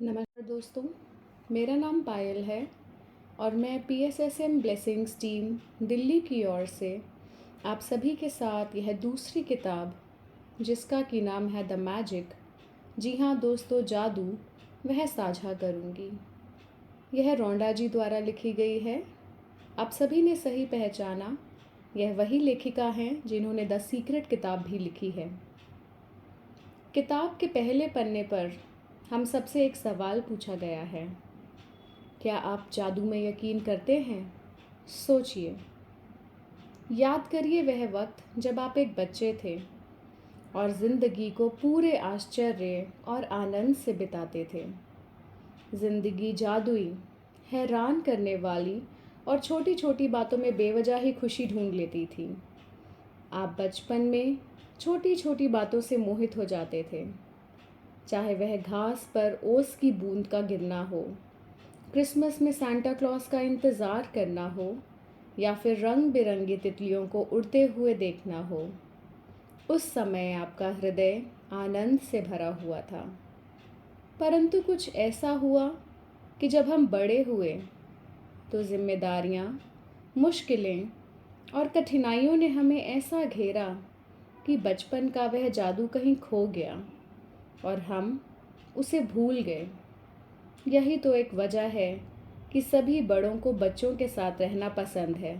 नमस्कार दोस्तों, मेरा नाम पायल है और मैं PSSM ब्लेसिंग्स टीम दिल्ली की ओर से आप सभी के साथ यह दूसरी किताब जिसका कि नाम है द मैजिक, जी हाँ दोस्तों, जादू, वह साझा करूँगी। यह रोंडा जी द्वारा लिखी गई है। आप सभी ने सही पहचाना, यह वही लेखिका हैं जिन्होंने द सीक्रेट किताब भी लिखी है। किताब के पहले पन्ने पर हम सबसे एक सवाल पूछा गया है, क्या आप जादू में यकीन करते हैं? सोचिए, याद करिए वह वक्त जब आप एक बच्चे थे और ज़िंदगी को पूरे आश्चर्य और आनंद से बिताते थे। ज़िंदगी जादुई, हैरान करने वाली और छोटी छोटी बातों में बेवजह ही खुशी ढूंढ लेती थी। आप बचपन में छोटी छोटी बातों से मोहित हो जाते थे, चाहे वह घास पर ओस की बूंद का गिरना हो, क्रिसमस में सांता क्लॉज का इंतज़ार करना हो, या फिर रंग बिरंगी तितलियों को उड़ते हुए देखना हो। उस समय आपका हृदय आनंद से भरा हुआ था। परंतु कुछ ऐसा हुआ कि जब हम बड़े हुए तो जिम्मेदारियाँ, मुश्किलें और कठिनाइयों ने हमें ऐसा घेरा कि बचपन का वह जादू कहीं खो गया और हम उसे भूल गए। यही तो एक वजह है कि सभी बड़ों को बच्चों के साथ रहना पसंद है,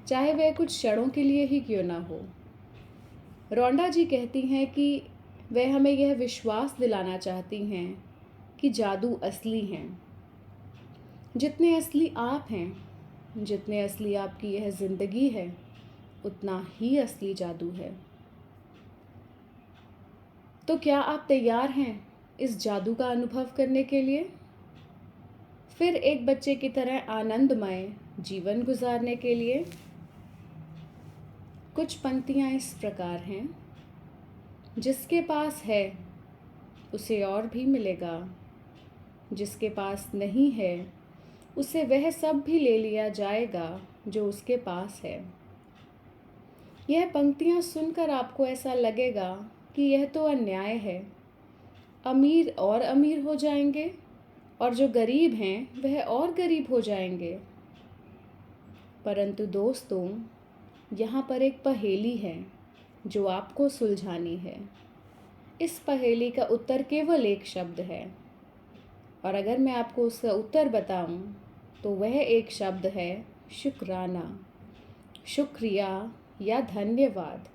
चाहे वह कुछ क्षणों के लिए ही क्यों ना हो। रोंडा जी कहती हैं कि वह हमें यह विश्वास दिलाना चाहती हैं कि जादू असली हैं। जितने असली आप हैं, जितने असली आपकी यह ज़िंदगी है, उतना ही असली जादू है। तो क्या आप तैयार हैं इस जादू का अनुभव करने के लिए? फिर एक बच्चे की तरह आनंदमय जीवन गुजारने के लिए? कुछ पंक्तियाँ इस प्रकार हैं, जिसके पास है उसे और भी मिलेगा, जिसके पास नहीं है उसे वह सब भी ले लिया जाएगा जो उसके पास है। यह पंक्तियाँ सुनकर आपको ऐसा लगेगा कि यह तो अन्याय है, अमीर और अमीर हो जाएंगे और जो गरीब हैं वह और गरीब हो जाएंगे। परंतु दोस्तों, यहाँ पर एक पहेली है जो आपको सुलझानी है। इस पहेली का उत्तर केवल एक शब्द है, और अगर मैं आपको उसका उत्तर बताऊं तो वह एक शब्द है शुक्राना, शुक्रिया या धन्यवाद।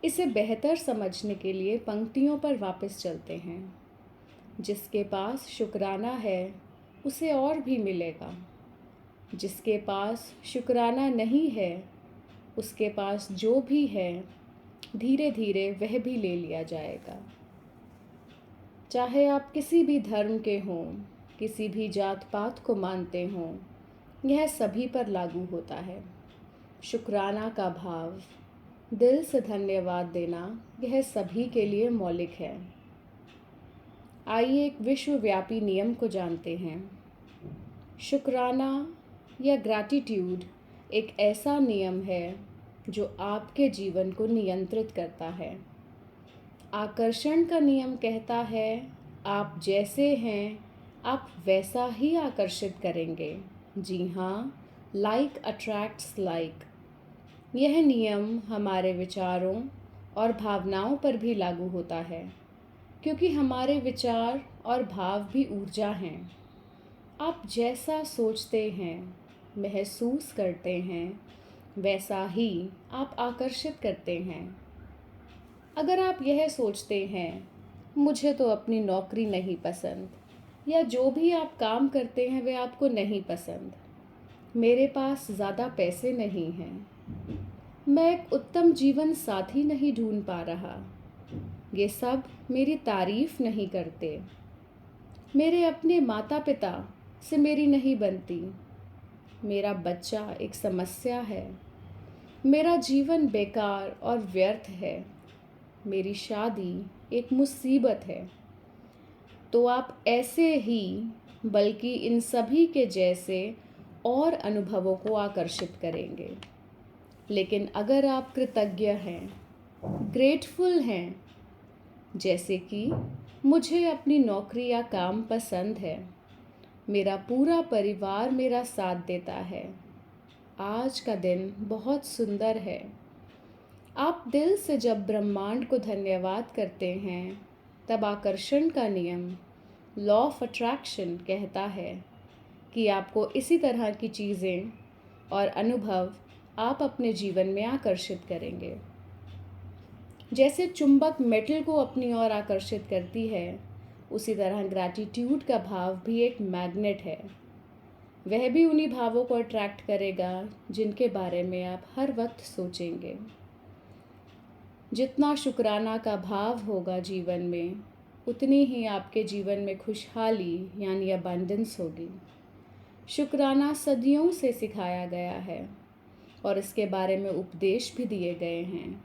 इसे बेहतर समझने के लिए पंक्तियों पर वापस चलते हैं। जिसके पास शुक्राना है उसे और भी मिलेगा, जिसके पास शुक्राना नहीं है उसके पास जो भी है धीरे धीरे वह भी ले लिया जाएगा। चाहे आप किसी भी धर्म के हों, किसी भी जात पात को मानते हों, यह सभी पर लागू होता है। शुक्राना का भाव, दिल से धन्यवाद देना, यह सभी के लिए मौलिक है। आइए एक विश्वव्यापी नियम को जानते हैं। शुक्राना या ग्रैटिट्यूड एक ऐसा नियम है जो आपके जीवन को नियंत्रित करता है। आकर्षण का नियम कहता है, आप जैसे हैं आप वैसा ही आकर्षित करेंगे। जी हाँ, लाइक अट्रैक्ट्स लाइक। यह नियम हमारे विचारों और भावनाओं पर भी लागू होता है, क्योंकि हमारे विचार और भाव भी ऊर्जा हैं। आप जैसा सोचते हैं, महसूस करते हैं, वैसा ही आप आकर्षित करते हैं। अगर आप यह सोचते हैं, मुझे तो अपनी नौकरी नहीं पसंद, या जो भी आप काम करते हैं वे आपको नहीं पसंद, मेरे पास ज़्यादा पैसे नहीं हैं, मैं एक उत्तम जीवन साथी नहीं ढूंढ पा रहा, ये सब मेरी तारीफ नहीं करते, मेरे अपने माता पिता से मेरी नहीं बनती, मेरा बच्चा एक समस्या है, मेरा जीवन बेकार और व्यर्थ है, मेरी शादी एक मुसीबत है, तो आप ऐसे ही, बल्कि इन सभी के जैसे और अनुभवों को आकर्षित करेंगे। लेकिन अगर आप कृतज्ञ हैं, ग्रेटफुल हैं, जैसे कि मुझे अपनी नौकरी या काम पसंद है। मेरा पूरा परिवार मेरा साथ देता है। आज का दिन बहुत सुंदर है। आप दिल से जब ब्रह्मांड को धन्यवाद करते हैं, तब आकर्षण का नियम, लॉ ऑफ अट्रैक्शन, कहता है कि आपको इसी तरह की चीज़ें और अनुभव आप अपने जीवन में आकर्षित करेंगे। जैसे चुंबक मेटल को अपनी ओर आकर्षित करती है, उसी तरह ग्रैटिट्यूड का भाव भी एक मैग्नेट है। वह भी उन्हीं भावों को अट्रैक्ट करेगा जिनके बारे में आप हर वक्त सोचेंगे। जितना शुक्राना का भाव होगा जीवन में, उतनी ही आपके जीवन में खुशहाली यानी अबंडेंस होगी। शुक्राना सदियों से सिखाया गया है और इसके बारे में उपदेश भी दिए गए हैं।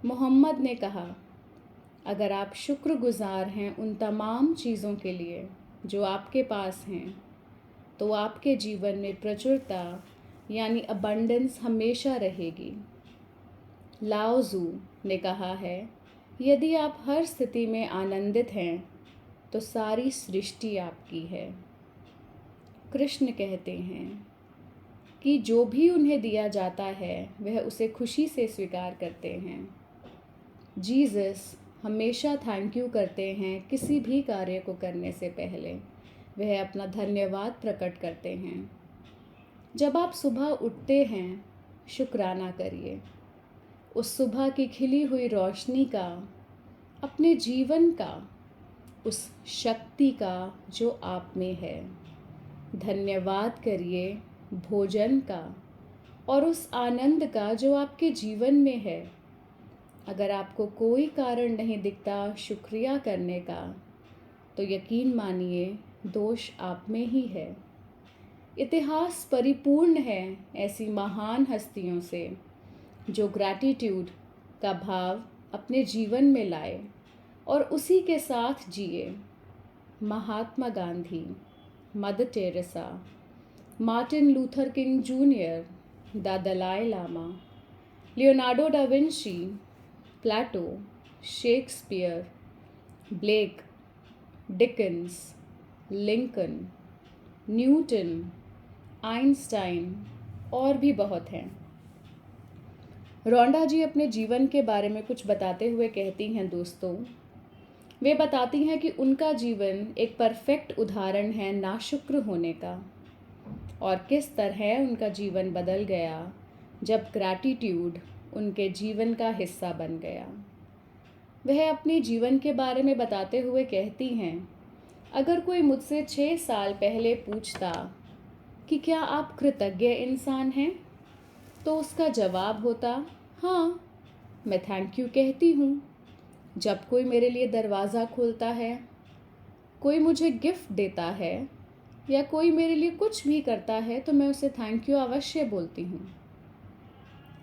मोहम्मद ने कहा, अगर आप शुक्रगुजार हैं उन तमाम चीज़ों के लिए जो आपके पास हैं, तो आपके जीवन में प्रचुरता यानी अबंडेंस हमेशा रहेगी। लाओ ज़ू ने कहा है, यदि आप हर स्थिति में आनंदित हैं, तो सारी सृष्टि आपकी है। कृष्ण कहते हैं कि जो भी उन्हें दिया जाता है, वह उसे खुशी से स्वीकार करते हैं। जीसस हमेशा थैंक यू करते हैं किसी भी कार्य को करने से पहले। वह अपना धन्यवाद प्रकट करते हैं। जब आप सुबह उठते हैं, शुक्राना करिए उस सुबह की खिली हुई रोशनी का, अपने जीवन का, उस शक्ति का जो आप में है। धन्यवाद करिए भोजन का और उस आनंद का जो आपके जीवन में है। अगर आपको कोई कारण नहीं दिखता शुक्रिया करने का, तो यकीन मानिए दोष आप में ही है। इतिहास परिपूर्ण है ऐसी महान हस्तियों से जो ग्रैटिट्यूड का भाव अपने जीवन में लाए और उसी के साथ जिए। Mahatma Gandhi, Mother Teresa, Martin Luther King Junior, the Dalai Lama, Leonardo da Vinci, Plato, Shakespeare, Blake, Dickens, Lincoln, Newton, Einstein और भी बहुत हैं। रोंडा जी अपने जीवन के बारे में कुछ बताते हुए कहती हैं, दोस्तों, वे बताती हैं कि उनका जीवन एक परफेक्ट उदाहरण है नाशुक्र होने का और किस तरह उनका जीवन बदल गया जब ग्रैटिट्यूड उनके जीवन का हिस्सा बन गया। वह अपने जीवन के बारे में बताते हुए कहती हैं, अगर कोई मुझसे 6 साल पहले पूछता कि क्या आप कृतज्ञ इंसान हैं, तो उसका जवाब होता, हाँ, मैं थैंक यू कहती हूँ। जब कोई मेरे लिए दरवाज़ा खोलता है, कोई मुझे गिफ्ट देता है या कोई मेरे लिए कुछ भी करता है, तो मैं उसे थैंक यू अवश्य बोलती हूँ।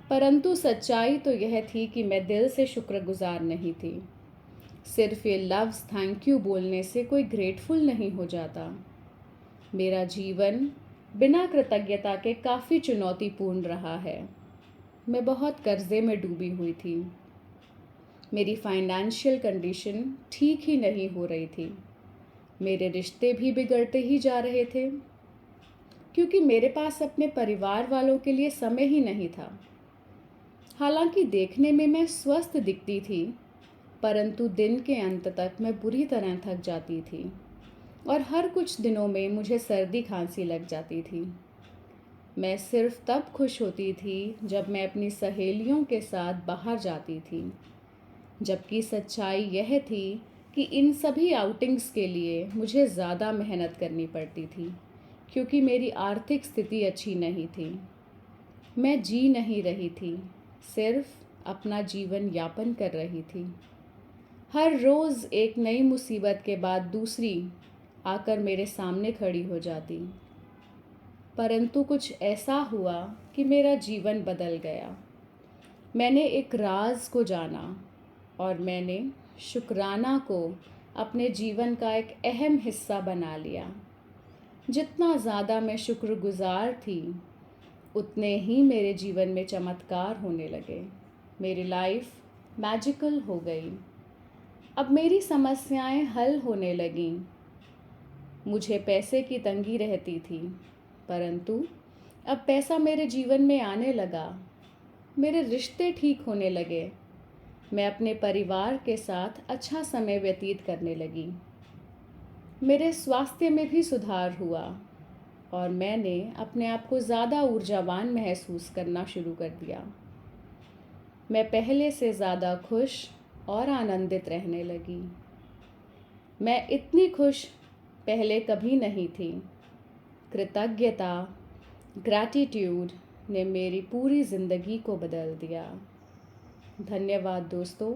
परंतु सच्चाई तो यह थी कि मैं दिल से शुक्रगुजार नहीं थी। सिर्फ ये लफ्ज़ थैंक यू बोलने से कोई ग्रेटफुल नहीं हो जाता। मेरा जीवन बिना कृतज्ञता के काफ़ी चुनौतीपूर्ण रहा है। मैं बहुत कर्जे में डूबी हुई थी। मेरी फाइनेंशियल कंडीशन ठीक ही नहीं हो रही थी। मेरे रिश्ते भी बिगड़ते ही जा रहे थे, क्योंकि मेरे पास अपने परिवार वालों के लिए समय ही नहीं था। हालांकि देखने में मैं स्वस्थ दिखती थी, परंतु दिन के अंत तक मैं बुरी तरह थक जाती थी और हर कुछ दिनों में मुझे सर्दी खांसी लग जाती थी। मैं सिर्फ तब खुश होती थी जब मैं अपनी सहेलियों के साथ बाहर जाती थी, जबकि सच्चाई यह थी कि इन सभी आउटिंग्स के लिए मुझे ज़्यादा मेहनत करनी पड़ती थी, क्योंकि मेरी आर्थिक स्थिति अच्छी नहीं थी। मैं जी नहीं रही थी, सिर्फ अपना जीवन यापन कर रही थी। हर रोज़ एक नई मुसीबत के बाद दूसरी आकर मेरे सामने खड़ी हो जाती। परंतु कुछ ऐसा हुआ कि मेरा जीवन बदल गया। मैंने एक राज को जाना और मैंने शुक्राना को अपने जीवन का एक अहम हिस्सा बना लिया। जितना ज़्यादा मैं शुक्रगुजार थी, उतने ही मेरे जीवन में चमत्कार होने लगे। मेरी लाइफ मैजिकल हो गई। अब मेरी समस्याएं हल होने लगीं। मुझे पैसे की तंगी रहती थी, परंतु अब पैसा मेरे जीवन में आने लगा। मेरे रिश्ते ठीक होने लगे। मैं अपने परिवार के साथ अच्छा समय व्यतीत करने लगी। मेरे स्वास्थ्य में भी सुधार हुआ और मैंने अपने आप को ज़्यादा ऊर्जावान महसूस करना शुरू कर दिया। मैं पहले से ज़्यादा खुश और आनंदित रहने लगी। मैं इतनी खुश पहले कभी नहीं थी। कृतज्ञता, ग्रैटिट्यूड ने मेरी पूरी ज़िंदगी को बदल दिया। धन्यवाद दोस्तों,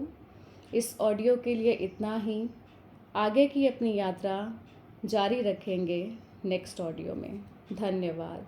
इस ऑडियो के लिए इतना ही। आगे की अपनी यात्रा जारी रखेंगे नेक्स्ट ऑडियो में। धन्यवाद।